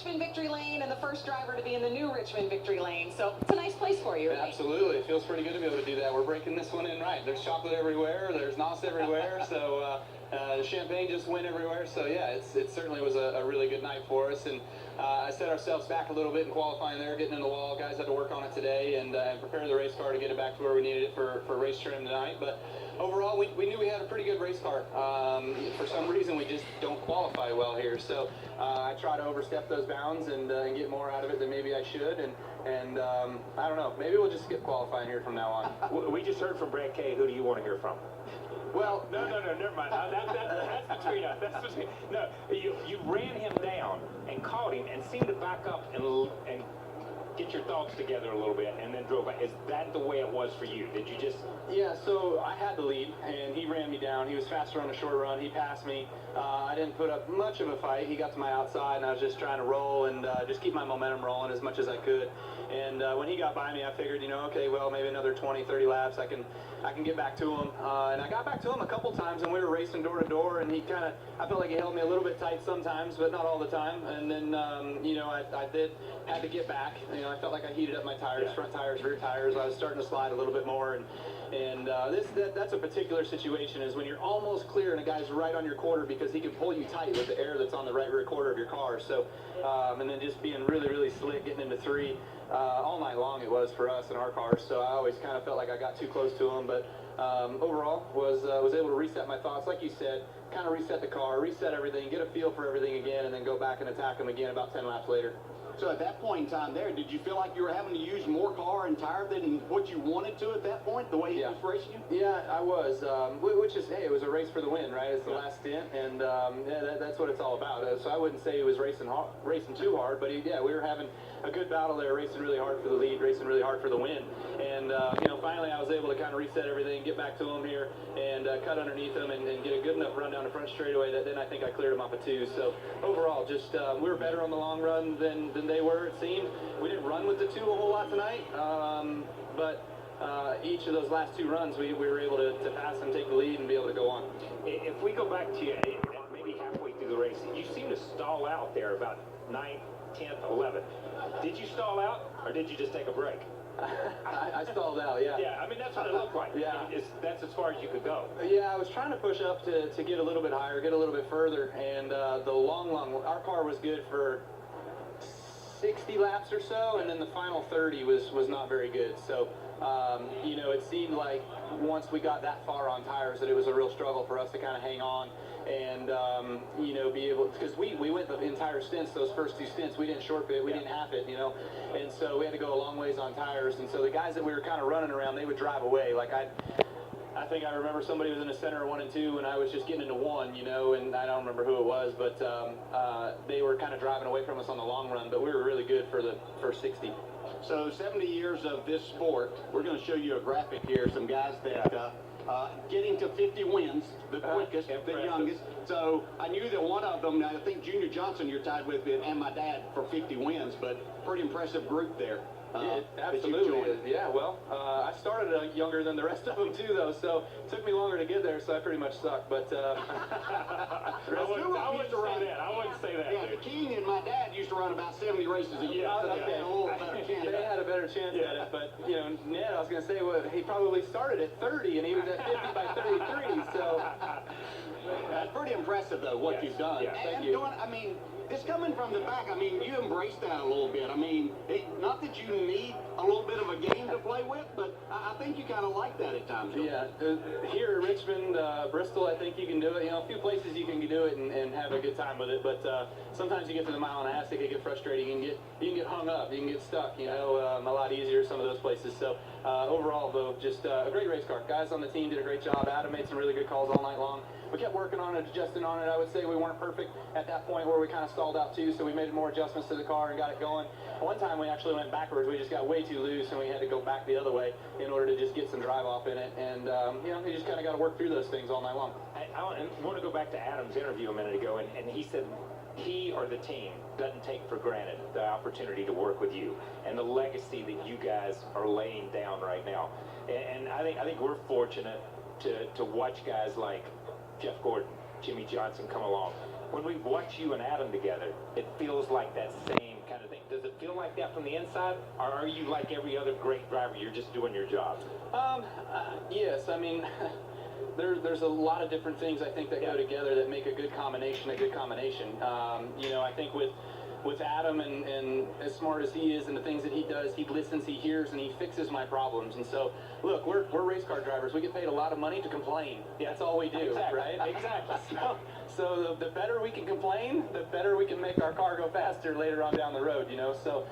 Richmond Victory Lane and the first driver to be in the new Richmond Victory Lane. So it's a nice place for you, right? Absolutely. It feels pretty good to be able to do that. We're breaking this one in right. There's chocolate everywhere. There's NOS everywhere. So champagne just went everywhere. So yeah, it certainly was a really good night for us. And I set ourselves back a little bit in qualifying there, getting in the wall. Guys had to work on it today and prepare the race car to get it back to where we needed it for race trim tonight. But overall, we knew we had a pretty good race car. For some reason, we just don't qualify well here. So I try to overstep those bounds and get more out of it than maybe I should. And I don't know. Maybe we'll just skip qualifying here from now on. We just heard from Brad Kay. Who do you want to hear from? Well, no, never mind. That's between us. No, you ran him down and caught him and seemed to back up and get your thoughts together a little bit and then drove back. Is that the way it was for you? Did you just... Yeah, so I had the lead, and he ran me down. He was faster on a short run. He passed me. I didn't put up much of a fight. He got to my outside, and I was just trying to roll and just keep my momentum rolling as much as I could. And when he got by me, I figured, okay, well, maybe another 20, 30 laps, I can get back to him. And I got back to him a couple times, and we were racing door to door, and I felt like he held me a little bit tight sometimes, but not all the time. And then, I had to get back. I felt like I heated up my tires, front tires, rear tires. I was starting to slide a little bit more, and that's a particular situation is when you're almost clear and a guy's right on your quarter because he can pull you tight with the air that's on the right rear quarter of your car. So, and then just being really, really slick, getting into three all night long it was for us in our cars. So I always kind of felt like I got too close to him, but overall was able to reset my thoughts, like you said, kind of reset the car, reset everything, get a feel for everything again, and then go back and attack him again about 10 laps later. So at that point in time there, did you feel like you were having to use more car and tire than what you wanted to at that point, the way he was racing you? Yeah, I was, which is, hey, it was a race for the win, right? It's the last stint, and that's what it's all about. So I wouldn't say he was racing too hard, but we were having a good battle there, racing really hard for the lead, racing really hard for the win. And, finally I was able to kind of reset everything, get back to him here, and cut underneath him and get a good enough run down the front straightaway that then I think I cleared him off a 2. So overall, just we were better on the long run than they were, it seemed. We didn't run with the 2 a whole lot tonight, but each of those last 2 runs, we were able to pass and take the lead and be able to go on. If we go back to you, maybe halfway through the race, you seem to stall out there about 9th, 10th, 11th. Did you stall out, or did you just take a break? I stalled out, yeah. Yeah, I mean, that's what it looked like. Yeah. That's as far as you could go. Yeah, I was trying to push up to get a little bit higher, get a little bit further, and the long, our car was good for 60 laps or so, and then the final 30 was not very good. So, it seemed like once we got that far on tires that it was a real struggle for us to kind of hang on and, be able, because we went the entire stints, those first 2 stints, we didn't short pit, we didn't half it, and so we had to go a long ways on tires, and so the guys that we were kind of running around, they would drive away. Like I think I remember somebody was in the center of 1 and 2, and I was just getting into 1, and I don't remember who it was, but they were kind of driving away from us on the long run, but we were really good for the first 60. So 70 years of this sport, we're going to show you a graphic here, some guys that getting to 50 wins, the quickest, the youngest. So I knew that one of them, I think Junior Johnson you're tied with, and my dad for 50 wins, but pretty impressive group there. Absolutely. Yeah, well, I started younger than the rest of them too, though, so it took me longer to get there, so I pretty much sucked, but I wouldn't say that. Yeah, King and my dad used to run about 70 races a year. They had a better chance at it, but, Ned, I was going to say, well, he probably started at 30, and he was at 50 by 33, so... That's pretty impressive, though, what you've done. Yeah, thank you. This coming from the back, you embraced that a little bit. Not that you need a little bit of a game to play with, but I think you kind of like that at times. Yeah, here at Richmond, Bristol, I think you can do it. A few places you can do it and have a good time with it, but sometimes you get to the mile and a half, it can get frustrating. You can get hung up, you can get stuck, a lot easier some of those places. So overall, though, just a great race car. Guys on the team did a great job. Adam made some really good calls all night long. We kept working on it, adjusting on it. I would say we weren't perfect at that point where we kind of stalled out too, so we made more adjustments to the car and got it going. One time we actually went backwards. We just got way too loose, and we had to go back the other way in order to just get some drive off in it. And, you just kind of got to work through those things all night long. I want to go back to Adam's interview a minute ago, and he said he or the team doesn't take for granted the opportunity to work with you and the legacy that you guys are laying down right now. And I think we're fortunate to watch guys like Jeff Gordon, Jimmy Johnson come along. when we watch you and Adam together, it feels like that same kind of thing. Does it feel like that from the inside, or are you like every other great driver, you're just doing your job? Yes, I mean, there's a lot of different things I think that go together that make a good combination. You know, I think with Adam and as smart as he is and the things that he does, he listens, he hears, and he fixes my problems. And so, look, we're race car drivers. We get paid a lot of money to complain. That's all we do, Exactly. right? Exactly. So the better we can complain, the better we can make our car go faster later on down the road, you know. So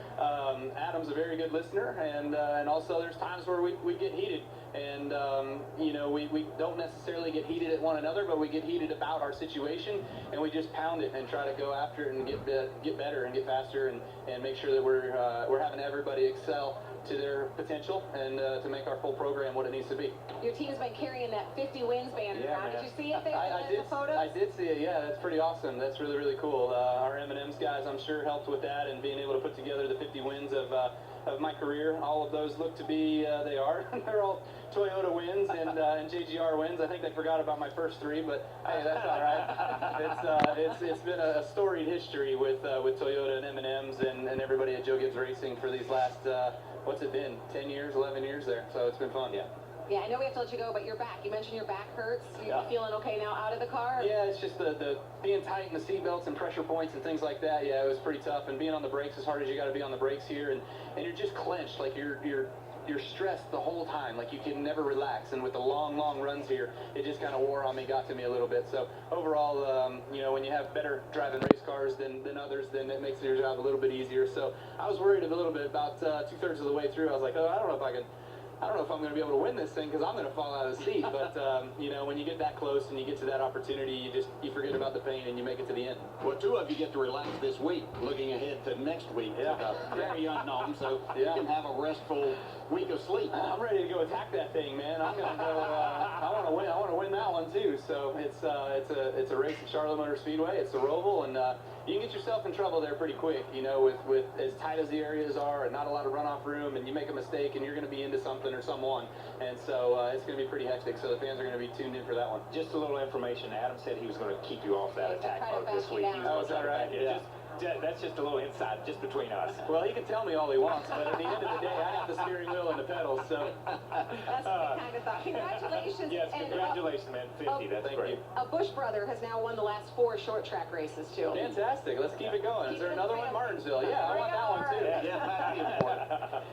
Adam's a very good listener, and also there's times where we get heated. And, you know, we don't necessarily get heated at one another, but we get heated about our situation, and we just pound it and try to go after it and get better and get faster and make sure that we're having everybody excel to their potential and to make our full program what it needs to be. Your team's been carrying that 50 wins banner around. Did you see it there I in the photos? I did see it, yeah. That's pretty awesome. That's really, really cool. Our M&M's guys, I'm sure, helped with that and being able to put together the 50 wins of my career. All of those look to be, they are. They're all Toyota wins and JGR wins. I think they forgot about my first three, but hey, that's all right. It's been a storied history with Toyota and M&M's and everybody at Joe Gibbs Racing for these last, what's it been, 10 years, 11 years there. So it's been fun, yeah. Yeah, I know we have to let you go, but you're back. You mentioned your back hurts. You feeling okay now out of the car? Yeah, it's just the being tight in the seat belts and pressure points and things like that. Yeah, it was pretty tough. And being on the brakes as hard as you got to be on the brakes here, and you're just clenched, like you're stressed the whole time, like you can never relax. And with the long runs here, it just kind of wore on me, got to me a little bit. So overall, you know, when you have better driving race cars than others, then it makes your job a little bit easier. So I was worried a little bit about 2/3 of the way through. I was like, oh, I don't know if I'm going to be able to win this thing because I'm going to fall out of the seat. But, you know, when you get that close and you get to that opportunity, you forget about the pain and you make it to the end. Well, two of you get to relax this week, looking ahead to next week. Very unknown, so you can have a restful week of sleep. I'm ready to go attack that thing, man. I'm going to go, I want to win. I want to win that one, too. So it's a race at Charlotte Motor Speedway. It's a Roval, and you can get yourself in trouble there pretty quick, you know, with as tight as the areas are and not a lot of runoff room, and you make a mistake and you're going to be into something or someone. And so it's going to be pretty hectic, so the fans are going to be tuned in for that one. Just a little information. Adam said he was going to keep you off that attack mode this week. Oh, is that right? Yeah. That's just a little inside, just between us. Well, he can tell me all he wants, but at the end of the day, I got the steering wheel and the pedals, so. That's what we kind of thought. Congratulations. Yes, congratulations, man. 50, that's thank great. you. A Busch brother has now won the last 4 short track races, too. Fantastic. Let's keep it going. Is there another one? Martinsville. Yeah, I want that one,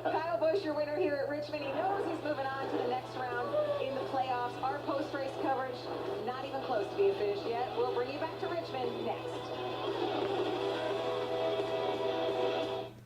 too. Kyle Busch, your winner here at Richmond. He knows he's moving on to the next round in the playoffs. Our post-race coverage, not even close to being finished yet. We'll bring you back to Richmond next.